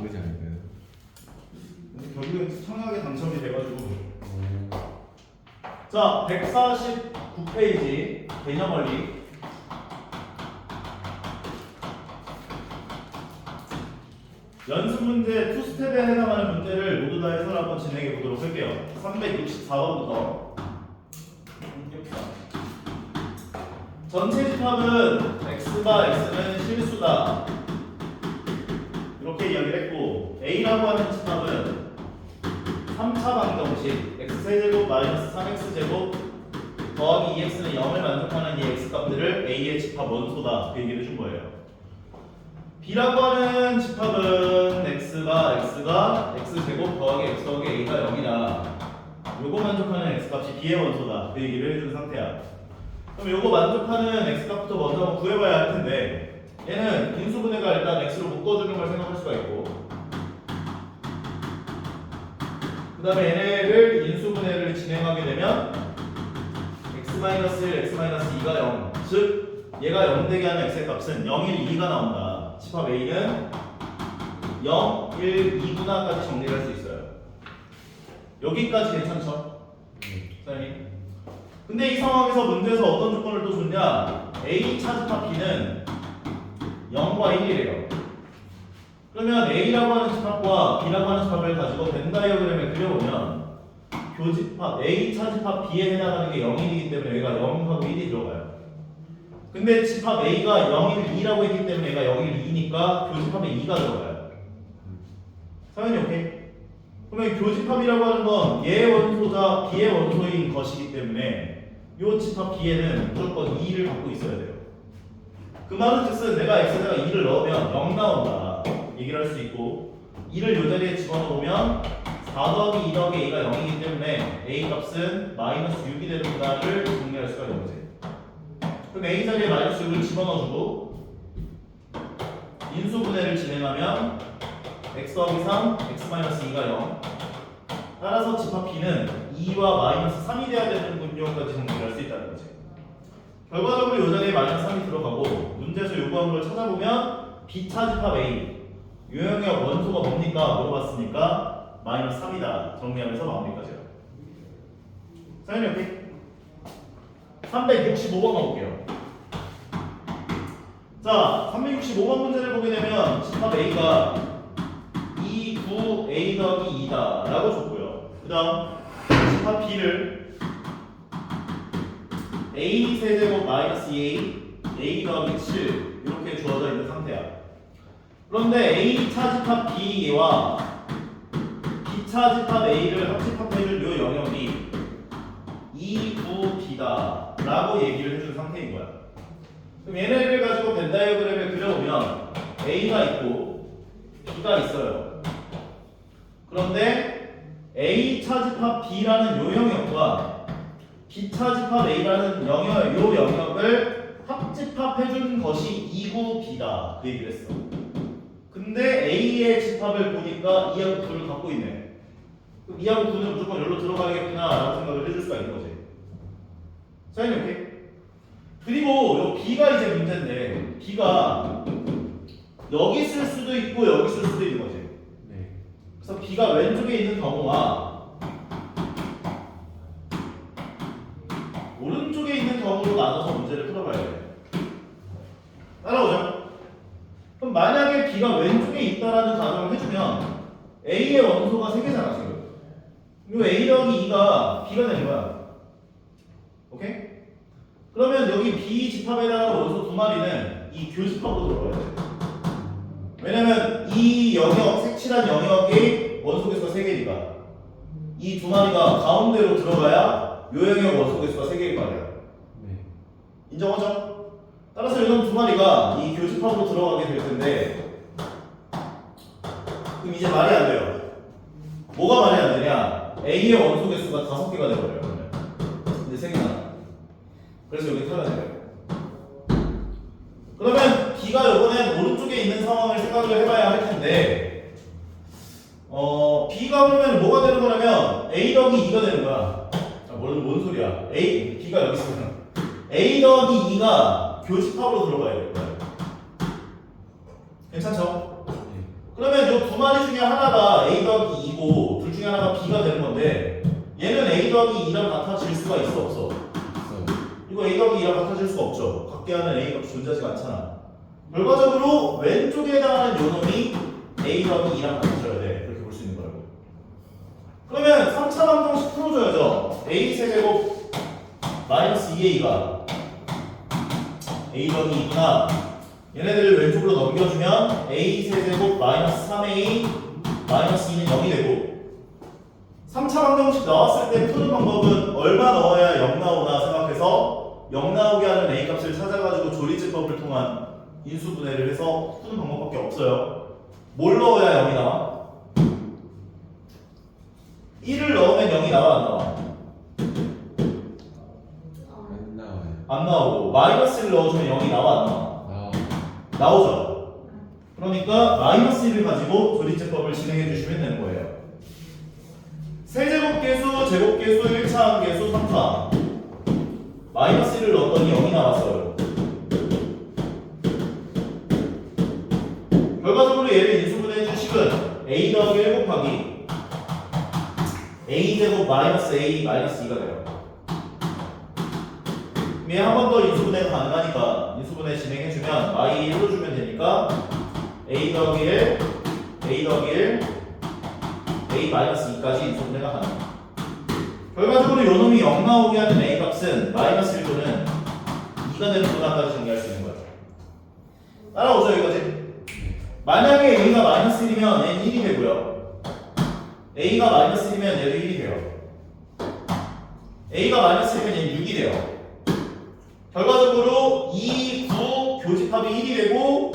다르지 않을까요? 근데 결국엔 청약에 당첨이 돼가지고. 자, 149페이지 개념 원리. 연습 문제 2스텝에 해당하는 문제를 모두 다 해설 한번 진행해 보도록 할게요. 364번부터. 전체 집합은 x바 x는 실수다. 이렇게 이야기를 했고, a라고 하는 집합은 3차 방정식 x세제곱 마이너스 3x제곱 더하기 2x는 0을 만족하는 이 x값들을 a의 집합 원소다. 그 얘기를 해준 거예요. b라고 하는 집합은 x가 x제곱 더하기 x 더하기 a가 0이다. 요거 만족하는 x값이 b의 원소다. 그 얘기를 해준 상태야. 그럼 요거 만족하는 x값부터 먼저 한번 구해봐야 할 텐데, 얘는 인수분해가 일단 x로 묶어주는 걸 생각할 수가 있고, 그 다음에 얘네를 인수분해를 진행하게 되면 x-1, x-2가 0, 즉 얘가 0 되게 하는 x의 값은 0, 1, 2가 나온다. 집합 a는 0, 1, 2구나까지 정리할 수 있어요. 여기까지 괜찮죠? 사장님? 근데 이 상황에서 문제에서 어떤 조건을 또 줬냐? a 차집합 b는 0과 1이래요. 그러면 a라고 하는 집합과 b라고 하는 집합을 가지고 벤 다이어그램을 그려보면 교집합 a 차집합 b에 해당하는 게 0, 1이기 때문에 여기가 0하고 1이 들어가요. 근데 집합 a가 0, 1, 2라고 했기 때문에 얘가 0, 1, 2니까 교집합에 2가 들어가요. 당연히 오케이? 그러면 교집합이라고 하는 건 얘의 원소자 b의 원소인 것이기 때문에 이 집합 b에는 무조건 2를 갖고 있어야 돼요. 그 말은 즉슨 내가 x에다가 2를 넣으면 0 나온다 얘기를 할 수 있고, 2를 이 자리에 집어넣으면 4 더하기 2 더하기 a가 0이기 때문에 a 값은 마이너스 6이 되는 구다를 정리할 수가 있는 거지. 그럼 a 자리에 마이너스 6을 집어넣어주고 인수분해를 진행하면 x 더하기 3, x-2가 0. 따라서 집합 b는 2와 마이너스 3이 돼야 되는군요까지 정리할 수 있다는 거지. 결과적으로 이 자리에 마이너스 3이 들어가고, 문제에서 요구한 걸 찾아보면 b차 집합 a 유형의 원소가 뭡니까? 물어봤으니까 마이너스 3이다 정리하면서 마무리까지요. 사연이 오케이? 365번 가볼게요. 자, 365번 문제를 보게 되면 집합 a가 2, 9, a 더하기 2다 라고 줬고요. 그 다음 집합 b를 a 세제곱 마이너스 2a 더하기 7 이렇게 주어져 있는 상태야. 그런데 a 차 집합 b와 b 차 집합 a를 합집합해줄 요 영역이 2, 9, b다 라고 얘기를 해준 상태인 거야. 그럼 얘네를 가지고 벤 다이어그램을 그려보면 a가 있고 b가 있어요. 그런데 a 차 집합 b라는 요 영역과 b 차 집합 a라는 요 영역을 합집합해준 것이 2, 9, b다 그 얘기를 했어. 근데 a의 집합을 보니까 2하고 9를 갖고 있네. 그럼 2하고 9는 무조건 여기로 들어가야겠구나 라고 생각을 해줄 수가 있는 거지. 사연이 오케이? 그리고 요 b가 이제 문제인데, b가 여기 쓸 수도 있고 여기 쓸 수도 있는 거지. 네. 그래서 b가 왼쪽에 있는 경우와 오른쪽에 있는 경우로 나눠서 문제를 풀어봐야 돼. 따라오죠? 그럼 만약에 b가 왼쪽에 있다라는 가정을 해주면 a의 원소가 3개잖아 지금. 이 a 더하기 2가 b가 되는 거야. 오케이? 그러면 여기 b 집합에다가 원소 2마리는 이 교집합으로 들어가야 돼. 왜냐면 이 영역, 색칠한 영역이 원소 개수가 3개니까 이 2마리가 가운데로 들어가야 요 영역 원소 개수가 3개일 거 아니야. 네. 인정하죠? 따라서 이런 2마리가 이 교집합으로 들어가게 될 텐데, 그럼 이제 말이 안 돼요. 뭐가 말이 안 되냐? A의 원소 개수가 5개가 되어버려요. 그러면. 근데 3개잖아. 그래서 여기 탈락이 돼요. 그러면 B가 이번엔 오른쪽에 있는 상황을 생각을 해봐야 할 텐데, B가 그러면 뭐가 되는 거냐면 A 더하기 2가 되는 거야. 뭔 소리야? B가 여기 있으면 A 더하기 2가 교집합으로 들어가야 될 거야. 괜찮죠? 그러면 이 두 마리 중에 하나가 A 더하기 2고 둘 중에 하나가 B가 되는 건데 얘는 A 더하기 2랑 같아질 수가 있어 없어? 이거 A 더하기 2랑 같아질 수가 없죠. 같게 하는 A 값이 존재하지가 않잖아. 결과적으로 왼쪽에 해당하는 요놈이 A 더하기 2랑 같아져야 돼. 그렇게 볼 수 있는 거예요. 그러면 3차 방정식 풀어줘야죠. A 세제곱 마이너스 2A가 A 더하기 2구나. 얘네들을 왼쪽으로 넘겨주면 A 세제곱 마이너스 3A 마이너스 2는 0이 되고 3차 방정식 나왔을 때 푸는 방법은 얼마 넣어야 0 나오나 생각해서 0 나오게 하는 A 값을 찾아가지고 조리제법을 통한 인수분해를 해서 푸는 방법밖에 없어요. 뭘 넣어야 0이 나와? 1을 넣으면 0이 나와 안 나와? 안 나와요. 안 나오고 마이너스를 넣어주면 0이 나와 안 나와? 나오죠. 그러니까 마이너스 1을 가지고 조리제법을 진행해 주시면 되는 거예요. 세제곱계수, 제곱계수, 1차 함계수, 3차 마이너스 1을 넣었더니 0이 나왔어요. 결과적으로 얘를 인수분해 준 식은 A 더하기 1 곱하기 A 제곱 마이너스 A 마이너스 2가 돼요. 얘 한 번 더 인수분해가 가능하니까 인수분해 진행해주면 y1로 주면 되니까 a 더하기 1, a 더하기 1, a 마이너스 2까지 인수분해가 가능합니다. 결과적으로 요놈이 0 나오게 하는 a 값은 마이너스 1 또는 2가 되는 구간까지 정리할 수 있는 거죠. 따라오죠 이거지? 만약에 a가 마이너스 1이면 얘는 1이 되고요. a가 마이너스 1이면 얘도 1이 돼요. a가 마이너스 1이면 얘는 6이 돼요. 결과적으로 2, 9 교집합이 1이 되고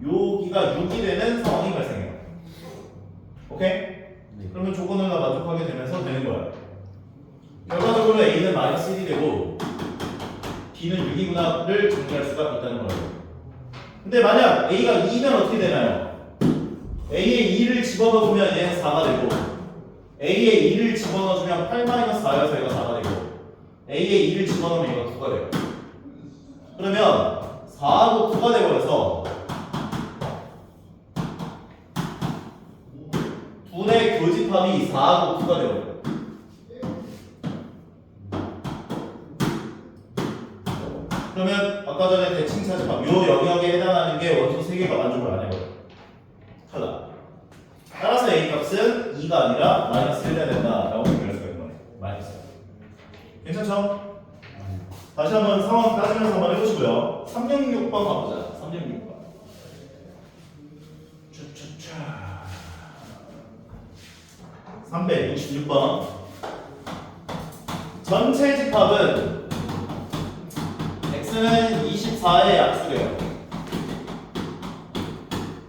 여기가 6이 되는 상황이 발생해요. 오케이? 그러면 조건을 다 만족하게 되면서 되는 거야. 결과적으로 A는 마이너스 1이 되고 B는 6이구나를 정리할 수가 있다는 거예요. 근데 만약 A가 2면 어떻게 되나요? A에 2를 집어넣으면 얘는 4가 되고 A에 2를 집어넣어주면 8-4여서 얘가 4가 되고 A에 2를 집어넣으면 얘가 9가 돼요. 그러면 4하고 9가 돼버려서 둘의 교집합이 4하고 9가 돼버려요. 그러면 아까 전에 대칭 차집합 요 영역에 해당하는 게 원소 3개가 만족을 안 해버려요. 탈락. 따라서 A 값은 2가 아니라 마이너스 1 해야 된다라고 정리할 수가 있는 거예요. 마이너스. 괜찮죠? 다시 한번 상황 따지면서 한번 해보시고요. 366번 가보자. 366번. 쭈쭈쭈. 366번. 전체 집합은 x는 24의 약수래요.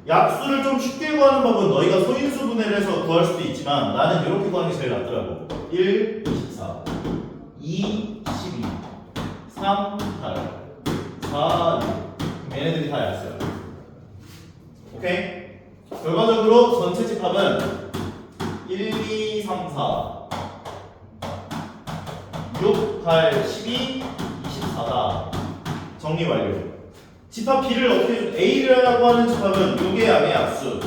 약수를 좀 쉽게 구하는 법은 너희가 소인수 분해를 해서 구할 수도 있지만 나는 이렇게 구하는 게 제일 낫더라고. 1, 24, 2, 12, 3, 8, 4, 6. 얘네들이 다 약수야. 오케이? 결과적으로 전체 집합은 1, 2, 3, 4, 6, 8, 12, 24다. 정리 완료. 집합 B를 어떻게 해? A라고 하는 집합은 요게 안에 약수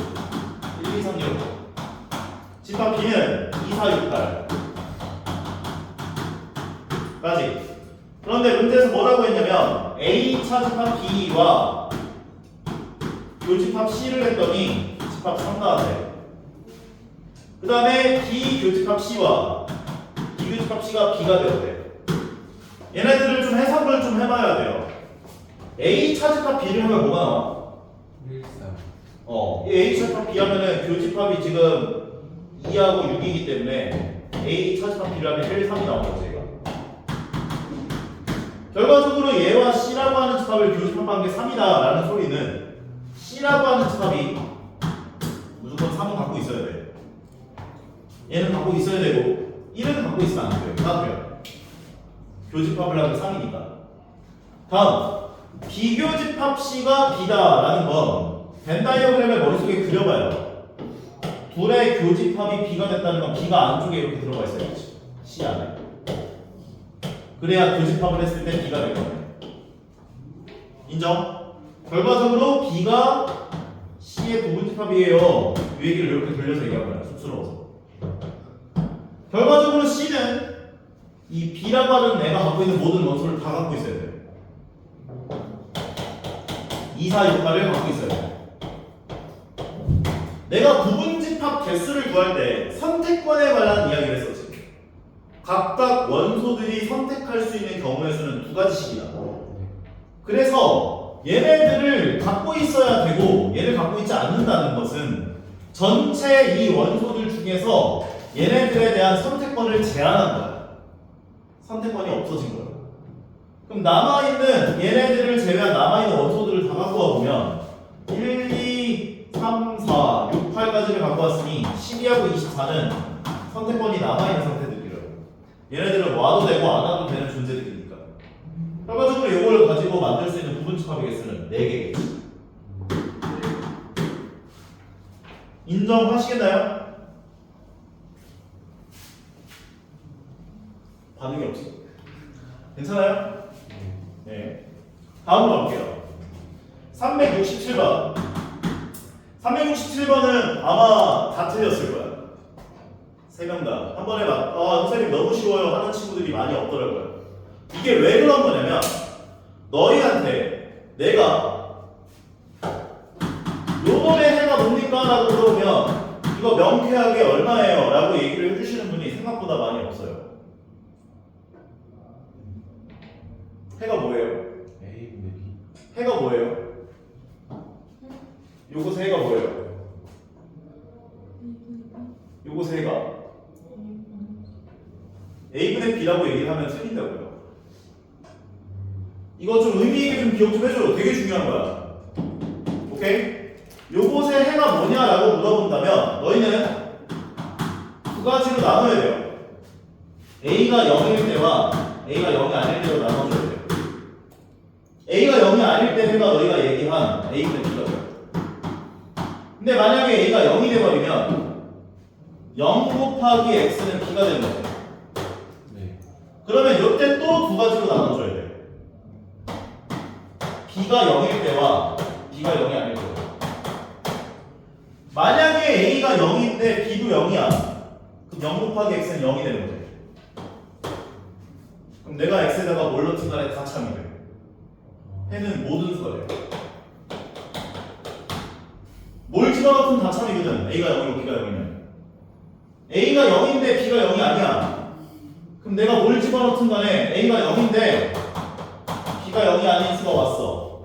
1, 2, 3, 6. 집합 B는 2, 4, 6, 8 까지. 그런데 문제에서 뭐라고 했냐면 A차 집합 B와 요 집합 C를 했더니 집합 3 나왔어요. 그 다음에 B 교집합 C와 B 교집합 C가 B가 되어야 돼요. 얘네들을 좀 해석을 좀 해봐야 돼요. A 차집합 B를 하면 뭐가 나와? 1, 3. 이 A 차집합 B 하면은 교집합이 지금 2하고 6이기 때문에 A 차집합 B를 하면 1, 3이 나오는 거죠, 얘가. 결과적으로 얘와 C라고 하는 집합을 교집합한 게 3이다 라는 소리는 C라고 하는 집합이 무조건 3은 갖고 있어야 돼. 얘는 갖고 있어야 되고 1은 갖고 있으면 안 돼요. 나도요. 교집합을 하면 3이니까. 다음 비교집합 C가 B다라는 건 벤 다이어그램을 머릿속에 그려봐요. 둘의 교집합이 B가 됐다는 건 B가 안쪽에 이렇게 들어가 있어야지. C 안에. 그래야 교집합을 했을 때 B가 될 거예요. 인정? 결과적으로 B가 C의 부분집합이에요. 이 얘기를 이렇게 돌려서 얘기한 거야. 쑥스러워서. 결과적으로 C는 이 B라고 하는 애가 갖고 있는 모든 원소를 다 갖고 있어야 돼요. 2, 4, 6, 8을 갖고 있어야 돼요. 내가 부분집합 개수를 구할 때 선택권에 관한 이야기를 했었지. 각각 원소들이 선택할 수 있는 경우의 수는 두 가지씩이다. 그래서 얘네들을 갖고 있어야 되고 얘를 갖고 있지 않는다는 것은 전체 이 원소들 중에서 얘네들에 대한 선택권을 제한한 거야. 선택권이 없어진 거야. 그럼 남아있는 얘네들을 제외한 남아있는 원소들을 다 갖고 와보면 1, 2, 3, 4, 6, 8까지를 갖고 왔으니 12하고 24는 선택권이 남아있는 상태들이래요. 얘네들은 와도 되고 안 와도 되는 존재들이니까. 결과적으로 이걸 가지고 만들 수 있는 부분집합의 개수는 4개겠지. 인정하시겠나요? 반응이 없어. 괜찮아요? 네. 다음으로 가볼게요. 367번. 367번은 아마 다 틀렸을 거야. 3명 다. 한 번에 막, 선생님 너무 쉬워요 하는 친구들이 많이 없더라고요. 이게 왜 그런 거냐면, 너희한테 내가 요번에 해가 뭡니까? 라고 물어보면, 이거 명쾌하게 얼마예요? 라고 얘기를 해주시는 분이 생각보다 많이 없어요. 해가 뭐예요? A분의 B. 해가 뭐예요? 요것의 해가 뭐예요? 요것의 해가 A분의 B라고 얘기를 하면 틀린다고요. 이거 좀 의미 있게 좀 기억 좀 해줘요. 되게 중요한 거야. 오케이? 요것의 해가 뭐냐라고 물어본다면 너희는 두 가지로 나눠야 돼요. A가 0일 때와 A가 0이 아닐 때로 나눠줘야 돼요. A가 0이 아닐 때 해가 너희가 얘기한 A분의 B라고요. 근데 만약에 A가 0이 돼버리면 0 곱하기 X는 B가 되는 거예요. 네. 그러면 이때 또 두 가지로 나눠줘야 돼요. B가 0일 때와 B가 0이 아닐 때. 만약에 A가 0인데 B도 0이야. 그럼 0 곱하기 X는 0이 되는 거죠. 그럼 내가 X에다가 뭘 넣든 간에 다 참이 돼요. 해는 모든 수가 돼요. 뭘 집어넣든 다 참이거든. A가 0이고 B가 0이면. A가 0인데 B가 0이 아니야. 그럼 내가 뭘 집어넣든 간에 A가 0인데 B가 0이 아닌 수가 왔어.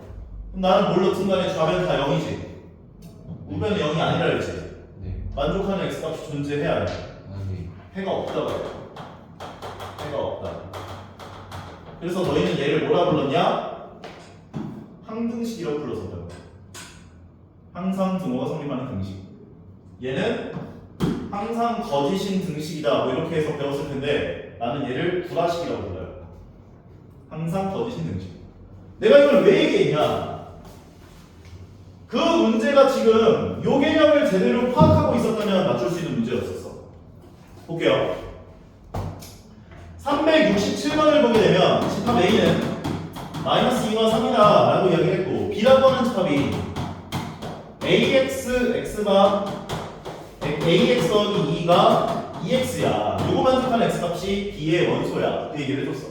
그럼 나는 뭘 넣든 간에 좌변 다 0이지. 우변은 0이 아니라 그랬지. 네. 만족하는 X값이 존재해야 돼. 네. 해가 없다고 해요. 해가 없다. 그래서 너희는 얘를 뭐라 불렀냐? 항등식이라고 불렀었다고. 항상 등호가 성립하는 등식. 얘는 항상 거짓인 등식이다. 뭐 이렇게 해서 배웠을 텐데 나는 얘를 불화식이라고 불러요. 항상 거짓인 등식. 내가 이걸 왜 얘기했냐? 그 문제가 지금 요 개념을 제대로 파악하고 있었다면 맞출 수 있는 문제였었어. 볼게요. 367번을 보게 되면 집합 A는 마이너스 2와 3이다 라고 이야기를 했고 B라고 하는 집합이 AX, X가 AX 더하기 2가 2X야. 요거 만족하는 X값이 B의 원소야. 그 얘기를 해줬어.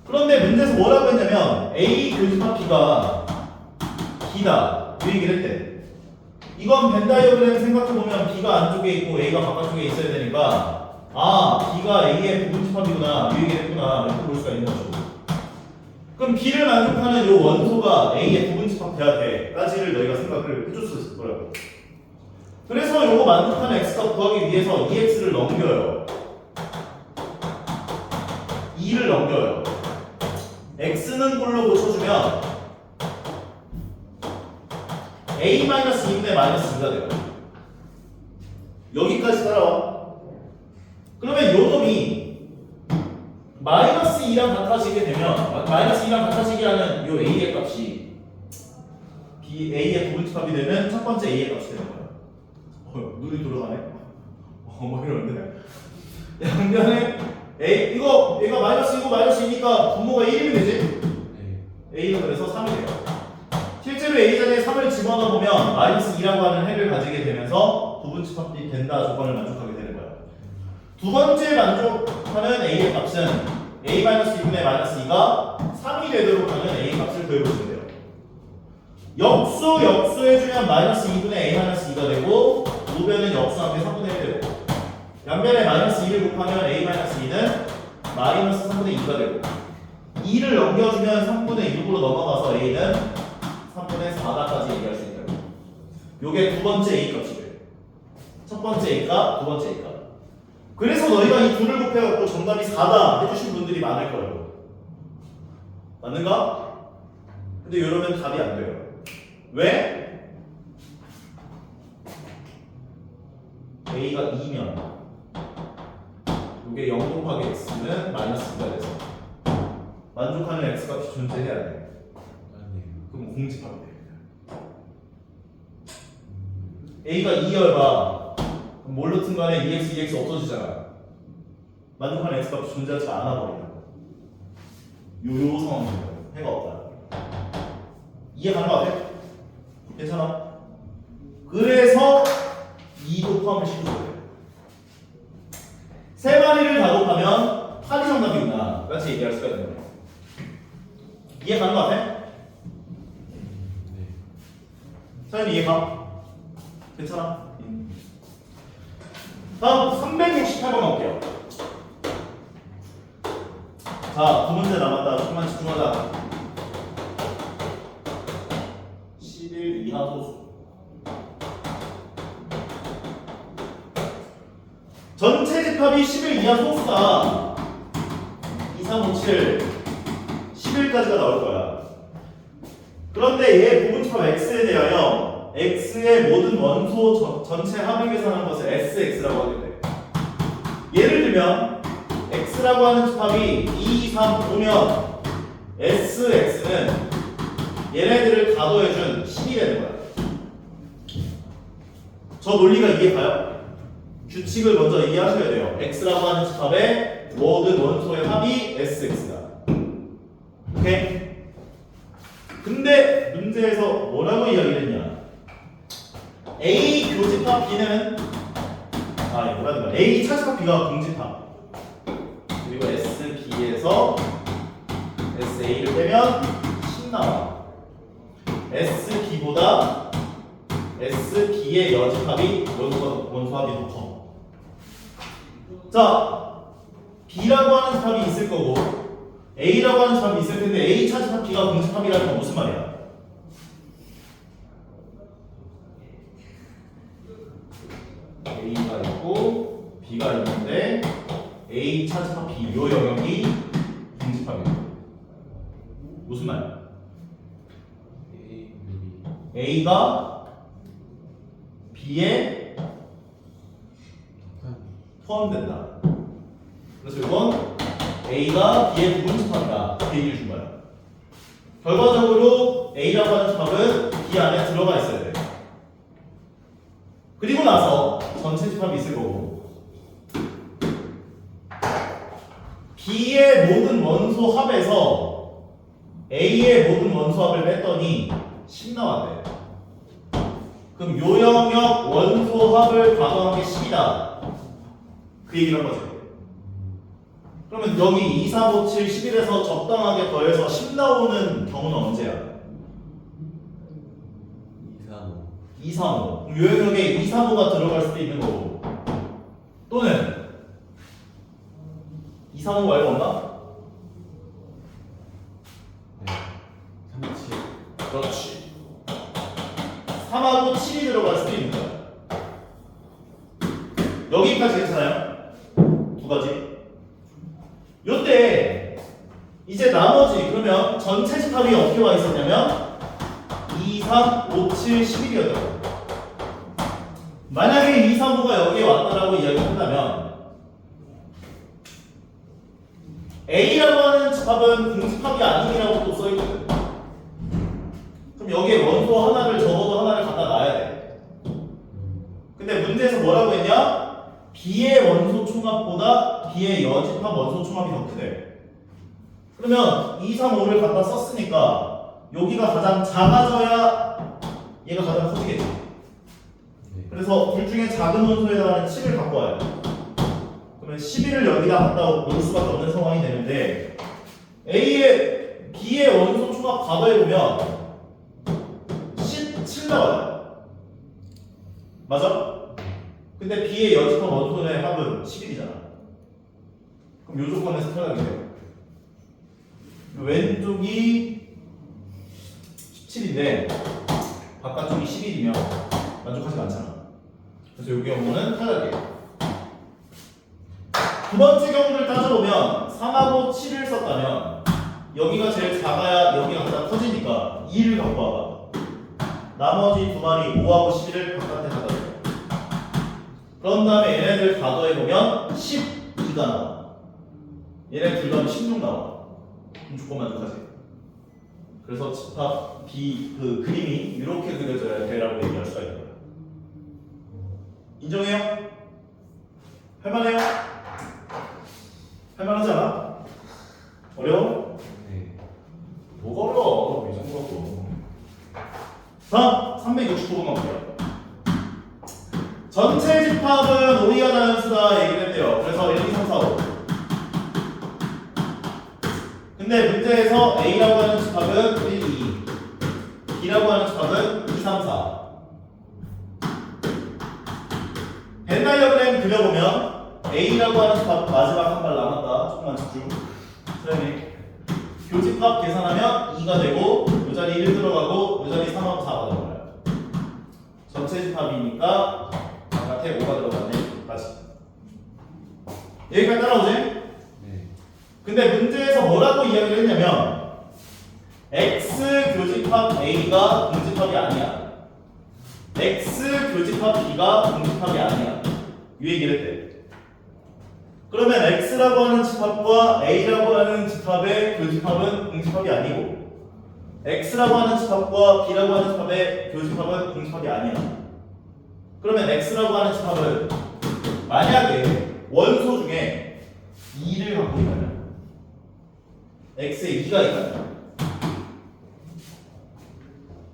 그런데 문제에서 뭐라고 했냐면 A 교집합 B가 B다. 그 얘기를 했대. 이건 벤 다이어그램 생각해보면 B가 안쪽에 있고 A가 바깥쪽에 있어야 되니까 B가 A의 부분집합이구나. 이 얘기를 했구나. 이렇게 볼 수가 있는 거죠. 그럼 B를 만족하는 요 원소가 A의 부분집합 돼야 돼. 까지를 너희가 생각을 해줬을 거라고. 그래서 요거 만족하는 X값 구하기 위해서 2X를 넘겨요. 2를 넘겨요. X는 꼴로 고쳐주면 A-2분의 마이너스 2가 돼요. 여기까지 따라와. 그러면 요 놈이 마이너스 2랑 같아지게 되면 마이너스 2랑 같아지게 하는 요 A의 값이 A의 부분집합이 되면 첫 번째 A의 값이 되는 거야. 눈이 돌아가네? 뭐 이러는데? 양변에 A, 얘가 마이너스 2고 마이너스 2니까 분모가 1이면 되지? 네. A는 그래서 3이 돼요. 실제로 x제곱 a제곱에 3을 집어넣어보면 마이너스 2라고 하는 핵을 가지게 되면서 부분집합이 된다 조건을 만족하게 되는 거야. 두 번째 만족하는 a의 값은 a-2분의 마이너스 2가 3이 되도록 하는 a 값을 구해보시면 돼요. 역수 해주면 마이너스 2분의 a-2가 되고 우변은 역수함에 3분의 1 되고 양변에 마이너스 2를 곱하면 a-2는 마이너스 3분의 2가 되고 2를 넘겨주면 3분의 6으로 넘어가서 a는 3분의 4다까지 얘기할 수 있다. 요게 두 번째 a 값이 돼요. 첫 번째 a 값, 두 번째 a 값. 그래서 너희가 이 둘을 곱해갖고 정답이 4다 해주신 분들이 많을 거예요. 맞는가? 근데 이러면 답이 안 돼요. 왜? a가 2면 이게 0 곱하기 x는 마이너스 2가 돼서 만족하는 x값이 존재해야 돼. 그럼 공집하면 돼. a가 2여봐. 그럼 뭘로 튼 간에 2x, 2x 없어지잖아. 만족하는 x값이 존재하지가 않아 버린다. 요 상황입니다. 해가 없다. 이해 가능하대? 괜찮아? 그래서 2도 포함을 시켜줘야 돼. 세 마리를 다 곱하면 8이 정답이구나. 같이 얘기할 수가 있는 거야. 이해 가는 거 같아? 네. 서현이 이해 가? 괜찮아? 다음 368번 가볼게요. 자, 두 문제 남았다. 조금만 집중하자. 11 이하 소수. 전체 집합이 11 이하 소수다. 2, 3, 5, 7, 11까지가 나올 거야. 그런데 얘 부분집합 x에 대하여 x의 모든 원소 전체 합을 계산한 것을 sx라고 하게 돼. 예를 들면 x라고 하는 집합이 2, 3, 5면 sx는 얘네들을 다 더해준 10이 되는 거야. 저 논리가 이해가요? 규칙을 먼저 이해하셔야 돼요. x라고 하는 집합의 모든 원소의 합이 sx다. 오케이? 근데 문제에서 뭐라고 이야기를 했냐? A 교집합 B는 뭐라든가 A 차집합 B가 공집합 그리고 SB에서 SA를 빼면 10 나와. SB보다 SB의 여집합이 원소합이 더 커. 자, B라고 하는 집합이 있을 거고 A라고 하는 집합이 있을 텐데 A 차집합 B가 공집합이라는 건 무슨 말이야? A가 있고 B가 있는데 A 차집합 B 요 영역이 공집합이야. 무슨 말? A가 B에 포함된다. 그래서 이건 A가 B의 부분집합이다. 그 얘기를 준 거야. 결과적으로 A라고 하는 집합은 B 안에 들어가 있어야 돼. 그리고 나서 전체 집합이 있을 거고 B의 모든 원소 합에서 A의 모든 원소 합을 뺐더니 10 나왔네. 그럼 요 영역 원소 합을 가정한 게 10이다. 그 얘기를 한 거지. 그러면 여기 2, 3, 5, 7, 11에서 적당하게 더해서 10 나오는 경우는 언제야? 2, 3, 5. 그럼 요 영역에 2, 3, 5가 들어갈 수도 있는 거고 또는 2, 3, 5 말고 없나? 네. 3, 7. 그렇지. 3하고 7이 들어갈 수도 있는 거야. 여기까지 괜찮아요? 두 가지. 요때 이제 나머지 그러면 전체 집합이 어떻게 와 있었냐면 2, 3, 5, 7, 11이었다고. 만약에 2, 3, 5가 여기에 왔다라고 이야기를 한다면 A라고 하는 집합은 공집합이 아니라고 또 써있거든. 그럼 여기에 원소 하나를 적어도 하나를 갖다 놔야 돼. 근데 문제에서 뭐라고 했냐? B의 원소 총합보다 B의 여집합 원소 총합이 더 크대. 그러면 2, 3, 5를 갖다 썼으니까 여기가 가장 작아져야 얘가 가장 커지겠지. 네. 그래서 둘 중에 작은 원소에 해당하는 7을 갖고 와요. 그러면 11을 여기다 갖다 놓을 수밖에 없는 상황이 되는데 A의 B의 원소 총합 괄호해보면 17 나와요. 맞아? 근데 B의 여집합 원소의 합은 11이잖아. 그럼 요 조건에서 탈락이 돼요. 왼쪽이 17인데 바깥쪽이 11이면 만족하지 않잖아. 그래서 여기 경우는 탈락이에요. 두 번째 경우를 따져보면 3하고 7을 썼다면 여기가 제일 작아야 여기가 가장 커지니까 2를 갖고 와봐. 나머지 두 마리 5하고 11을 바깥에 갖다 줘. 그런 다음에 얘네들 가더해보면 12가 나와. 얘네 둘 다음 16 나와. 그럼 조건 만족하지. 그래서 집합 B 그 그림이 이렇게 그려져야 돼라고 얘기할 수가 있는 거야. 인정해요? 할만해요? 할만하지 않아? 어려워? 네. 뭐가 어려워? 이 정도고. 다음 369번 갈게요. 전체 집합은 오이가 자연수다 얘기를 했대요. 그래서 1, 2, 3, 4, 5. 근데 문제에서 A라고 하는 집합은 1, 2, B라고 하는 집합은 2, 3, 4. 벤 다이어그램 그려보면 A라고 하는 집합 마지막 한 발 남았다. 조금만 집중. 선생님. 교집합 계산하면 2가 되고 이 자리 1 들어가고 이 자리 3하고 4가 들어가요. 전체 집합이니까 바깥에 5가 들어가네. 까지. 여기까지 따라오지? 네. 근데 문제에서 뭐라고 이야기를 했냐면 X 교집합 A가 공집합이 아니야. X 교집합 B가 공집합이 아니야. 이 얘기를 했대. 그러면 X라고 하는 집합과 A라고 하는 집합의 교집합은 공집합이 아니고 X라고 하는 집합과 B라고 하는 집합의 교집합은 공집합이 아니야. 그러면 X라고 하는 집합은 만약에 원소 중에 2를 갖고 있다면 X에 2가 있다면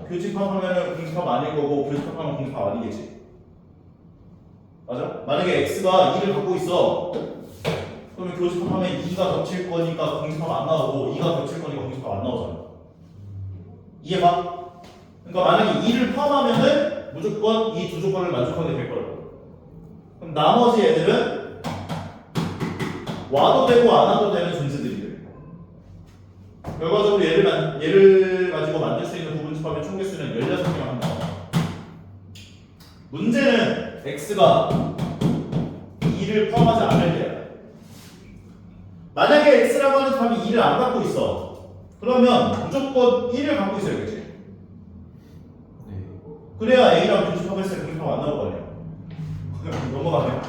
교집합하면 공집합 아닐 거고 교집합하면 공집합 아니겠지. 맞아? 만약에 X가 2를 갖고 있어. 그러면 교집합하면 2가 겹칠 거니까 공집합 안 나오고 2가 겹칠 거니까 공집합 안 나오잖아. 이해가? 그러니까 만약에 2를 포함하면은 무조건 이 두 조건을 만족하게 될 거라고. 그럼 나머지 애들은 와도 되고 안 와도 되는 존재들이 돼. 결과적으로 얘를 가지고 만들 수 있는 부분집합의 총 개수는 16개만 한다. 문제는 X가 2를 포함하지 않을 때야. 만약에 X라고 하는 집합이 2를 안 갖고 있어. 그러면 무조건 1을 갖고 있어야겠지. 네. 그래야 A랑 교집합을 했을 때 교집합 안 나올 거 아니야. 넘어가네.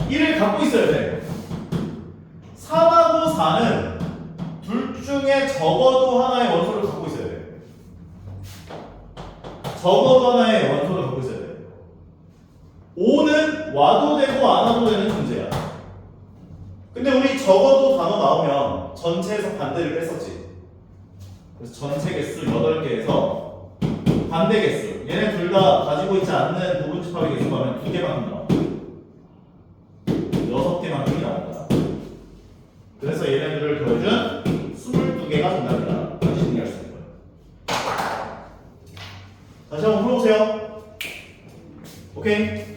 1을 갖고 있어야 돼. 3하고 4는 둘 중에 적어도 하나의 원소를 갖고 있어야 돼. 적어도 하나의 원소를 갖고 있어야 돼. 5는 와도 되고 안 와도 되는 존재야. 근데 우리 적어도 단어 나오면 전체에서 반대를 뺐었지. 그래서 전체 개수 8개에서 반대 개수. 얘네 둘 다 가지고 있지 않는 부분집합의 개수가 하면 2개만큼 나와. 6개만큼이 나온다. 그래서 얘네들을 더해준 22개가 정답이다. 다시 정리할 수 있는 거예요. 다시 한번 풀어보세요. 오케이?